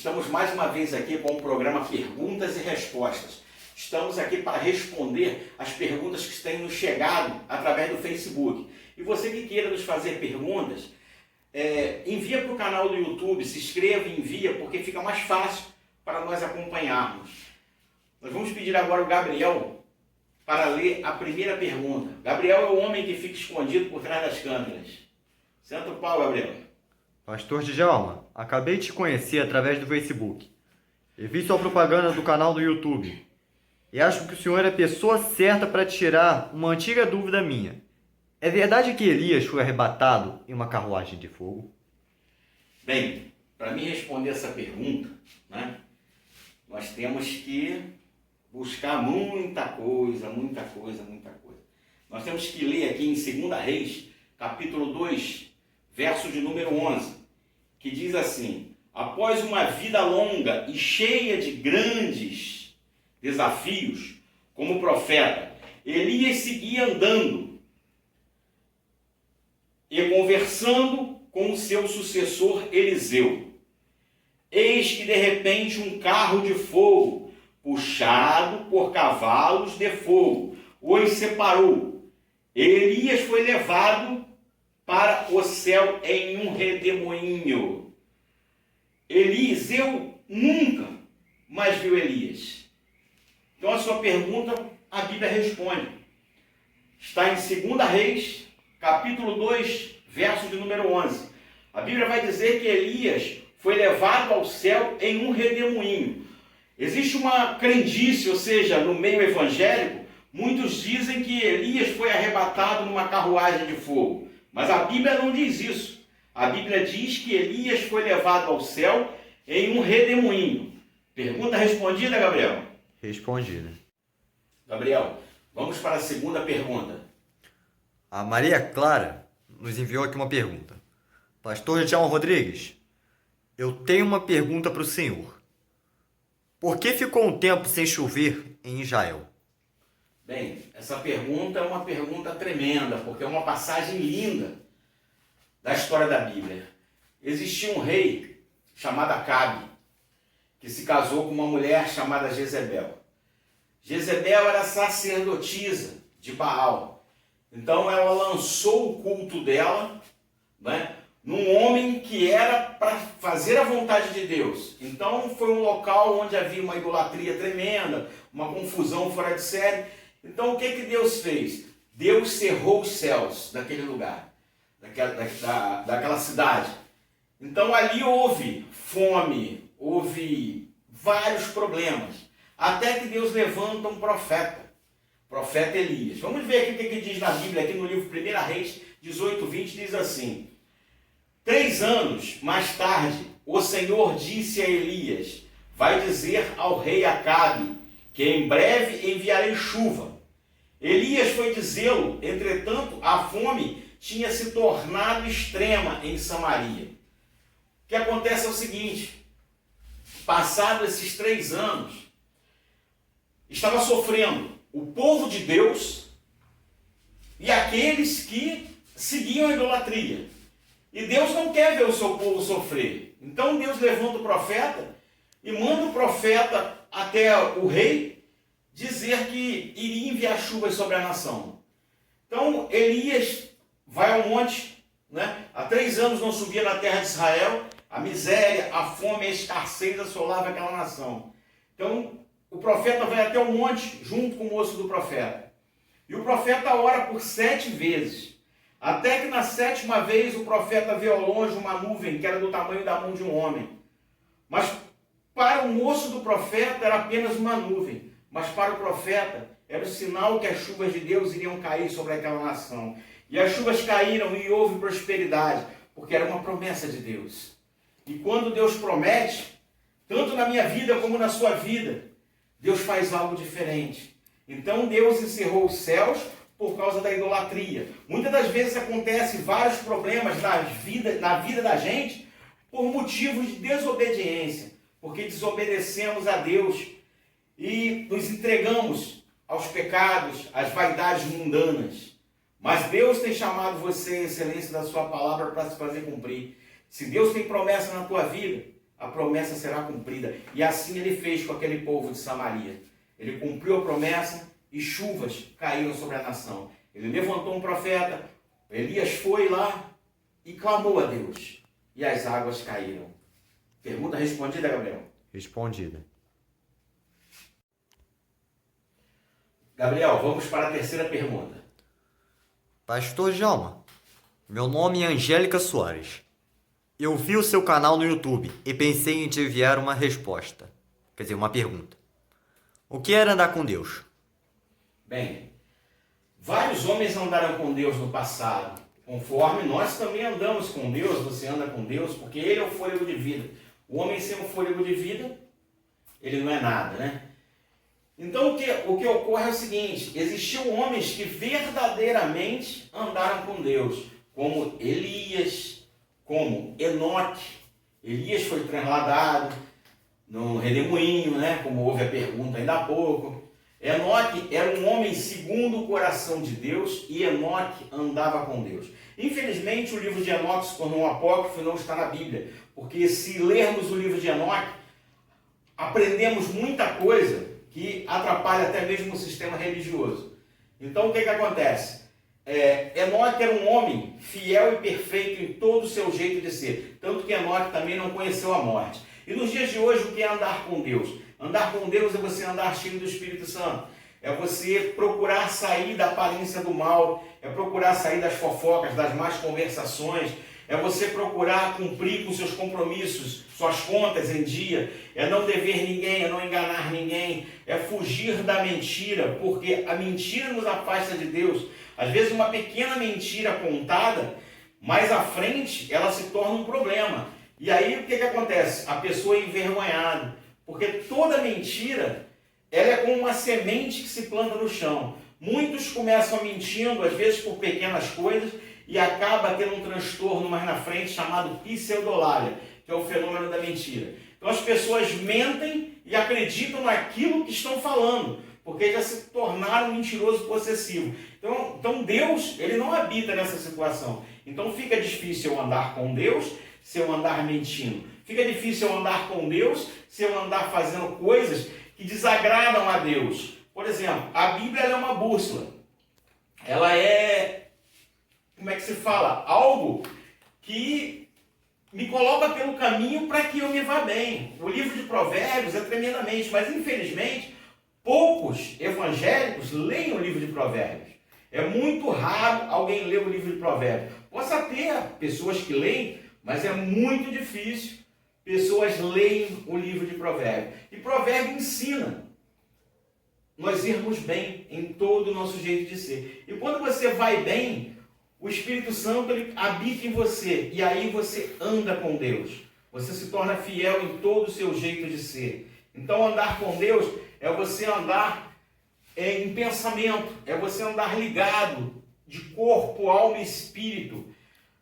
Estamos mais uma vez aqui com o programa Perguntas e Respostas. Estamos aqui para responder as perguntas que têm nos chegado através do Facebook. E você que queira nos fazer perguntas, envia para o canal do YouTube, se inscreva e envia, porque fica mais fácil para nós acompanharmos. Nós vamos pedir agora o Gabriel para ler a primeira pergunta. Gabriel é o homem que fica escondido por trás das câmeras. Senta o pau, Gabriel. Pastor Djalma, acabei de te conhecer através do Facebook e vi sua propaganda do canal do YouTube. E acho que o senhor é a pessoa certa para tirar uma antiga dúvida minha. É verdade que Elias foi arrebatado em uma carruagem de fogo? Bem, para mim responder essa pergunta, nós temos que buscar muita coisa. Nós temos que ler aqui em 2 Reis, capítulo 2, verso de número 11, que diz assim: após uma vida longa e cheia de grandes desafios como profeta, Elias seguia andando e conversando com o seu sucessor Eliseu. Eis que de repente um carro de fogo, puxado por cavalos de fogo, os separou. Elias foi levado para o céu em um redemoinho. Eliseu nunca mais viu Elias. Então a sua pergunta, a Bíblia responde. Está em 2 Reis, capítulo 2, verso de número 11. A Bíblia vai dizer que Elias foi levado ao céu em um redemoinho. Existe uma crendice, ou seja, no meio evangélico, muitos dizem que Elias foi arrebatado numa carruagem de fogo. Mas a Bíblia não diz isso. A Bíblia diz que Elias foi levado ao céu em um redemoinho. Pergunta respondida, Gabriel? Respondida. Gabriel, vamos para a segunda pergunta. A Maria Clara nos enviou aqui uma pergunta. Pastor Djalma Rodrigues, eu tenho uma pergunta para o senhor. Por que ficou um tempo sem chover em Israel? Bem, essa pergunta é uma pergunta tremenda, porque é uma passagem linda da história da Bíblia. Existia um rei chamado Acabe, que se casou com uma mulher chamada Jezebel. Jezebel era sacerdotisa de Baal. Então ela lançou o culto dela, num homem que era para fazer a vontade de Deus. Então foi um local onde havia uma idolatria tremenda, uma confusão fora de série. Então o que Deus fez? Deus cerrou os céus daquele lugar, daquela cidade. Então ali houve fome, houve vários problemas, até que Deus levanta um profeta Elias. Vamos ver aqui o que diz na Bíblia, aqui no livro 1 Reis 18:20, diz assim: 3 anos mais tarde, o Senhor disse a Elias: vai dizer ao rei Acabe que em breve enviarei chuva. Elias foi dizê-lo, entretanto, a fome tinha se tornado extrema em Samaria. O que acontece é o seguinte: passados esses 3 anos, estava sofrendo o povo de Deus e aqueles que seguiam a idolatria. E Deus não quer ver o seu povo sofrer. Então Deus levanta o profeta e manda o profeta até o rei dizer que iria enviar chuvas sobre a nação. Então Elias vai ao monte, há 3 anos não subia na terra de Israel, a miséria, a fome, a escassez assolava aquela nação. Então o profeta vai até o monte junto com o moço do profeta. E o profeta ora por 7 vezes. Até que na 7ª vez o profeta vê ao longe uma nuvem que era do tamanho da mão de um homem. Mas para o moço do profeta era apenas uma nuvem. Mas para o profeta era o sinal que as chuvas de Deus iriam cair sobre aquela nação. E as chuvas caíram e houve prosperidade, porque era uma promessa de Deus. E quando Deus promete, tanto na minha vida como na sua vida, Deus faz algo diferente. Então Deus encerrou os céus por causa da idolatria. Muitas das vezes acontecem vários problemas na vida da gente por motivos de desobediência, porque desobedecemos a Deus e nos entregamos aos pecados, às vaidades mundanas. Mas Deus tem chamado você, a excelência da sua palavra, para se fazer cumprir. Se Deus tem promessa na tua vida, a promessa será cumprida. E assim ele fez com aquele povo de Samaria. Ele cumpriu a promessa e chuvas caíram sobre a nação. Ele levantou um profeta, Elias foi lá e clamou a Deus. E as águas caíram. Pergunta respondida, Gabriel? Respondida. Gabriel, vamos para a terceira pergunta. Pastor Djalma, meu nome é Angélica Soares. Eu vi o seu canal no YouTube e pensei em te enviar uma resposta. Quer dizer, uma pergunta. O que era andar com Deus? Bem, vários homens andaram com Deus no passado. Conforme nós também andamos com Deus, você anda com Deus, porque Ele é o fôlego de vida. O homem sem o fôlego de vida, ele não é nada, né? Então o que ocorre é o seguinte, existiam homens que verdadeiramente andaram com Deus, como Elias, como Enoque. Elias foi trasladado no redemoinho, né? Como houve a pergunta ainda há pouco. Enoque era um homem segundo o coração de Deus e Enoque andava com Deus. Infelizmente o livro de Enoque se tornou um apócrifo e não está na Bíblia, porque se lermos o livro de Enoque, aprendemos muita coisa que atrapalha até mesmo o sistema religioso. Então o que acontece? Enoque era um homem fiel e perfeito em todo o seu jeito de ser, tanto que Enoque também não conheceu a morte. E nos dias de hoje, o que é andar com Deus? Andar com Deus é você andar cheio do Espírito Santo, é você procurar sair da aparência do mal, é procurar sair das fofocas, das más conversações, é você procurar cumprir com seus compromissos, suas contas em dia, é não dever ninguém, é não enganar ninguém, é fugir da mentira, porque a mentira nos afasta de Deus. Às vezes uma pequena mentira contada, mais à frente, ela se torna um problema. E aí o que acontece? A pessoa é envergonhada, porque toda mentira, ela é como uma semente que se planta no chão. Muitos começam mentindo, às vezes por pequenas coisas, e acaba tendo um transtorno mais na frente chamado pseudolália, que é o fenômeno da mentira. Então as pessoas mentem e acreditam naquilo que estão falando, porque já se tornaram um mentiroso possessivo. Então Deus, ele não habita nessa situação. Então fica difícil eu andar com Deus se eu andar mentindo. Fica difícil eu andar com Deus se eu andar fazendo coisas que desagradam a Deus. Por exemplo, a Bíblia é uma bússola. Ela é, como é que se fala? Algo que me coloca pelo caminho para que eu me vá bem. O livro de Provérbios é tremendamente, mas infelizmente poucos evangélicos leem o livro de Provérbios. É muito raro alguém ler o livro de Provérbios. Possa ter pessoas que leem, mas é muito difícil pessoas leem o livro de Provérbios. E Provérbio ensina nós irmos bem em todo o nosso jeito de ser. E quando você vai bem, o Espírito Santo ele habita em você. E aí você anda com Deus. Você se torna fiel em todo o seu jeito de ser. Então andar com Deus é você andar em pensamento. É você andar ligado de corpo, alma e espírito.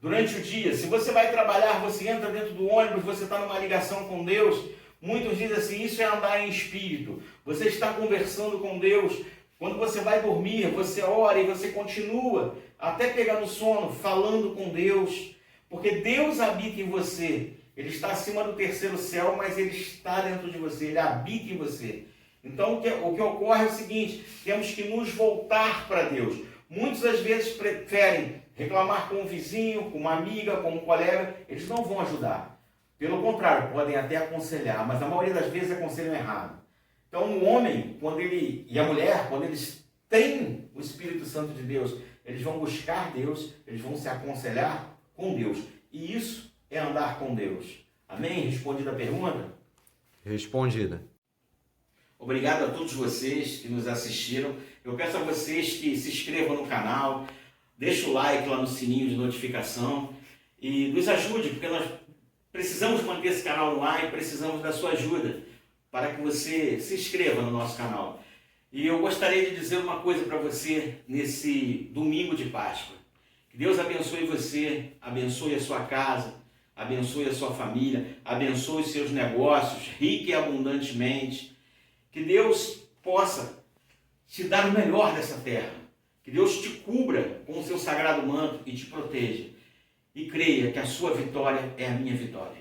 Durante o dia, se você vai trabalhar, você entra dentro do ônibus, você está numa ligação com Deus. Muitos dizem assim, isso é andar em espírito. Você está conversando com Deus. Quando você vai dormir, você ora e você continua até pegar no sono, falando com Deus. Porque Deus habita em você. Ele está acima do terceiro céu, mas Ele está dentro de você. Ele habita em você. Então o que ocorre é o seguinte, temos que nos voltar para Deus. Muitos às vezes preferem reclamar com um vizinho, com uma amiga, com um colega, eles não vão ajudar. Pelo contrário, podem até aconselhar, mas a maioria das vezes aconselham errado. Então o homem e a mulher, quando eles têm o Espírito Santo de Deus, eles vão buscar Deus, eles vão se aconselhar com Deus. E isso é andar com Deus. Amém? Respondida a pergunta? Respondida. Obrigado a todos vocês que nos assistiram. Eu peço a vocês que se inscrevam no canal, deixe o like lá no sininho de notificação e nos ajude, porque nós precisamos manter esse canal no ar e precisamos da sua ajuda para que você se inscreva no nosso canal. E eu gostaria de dizer uma coisa para você nesse domingo de Páscoa. Que Deus abençoe você, abençoe a sua casa, abençoe a sua família, abençoe os seus negócios, rica e abundantemente. Que Deus possa te dar o melhor dessa terra. Que Deus te cubra com o seu sagrado manto e te proteja. E creia que a sua vitória é a minha vitória.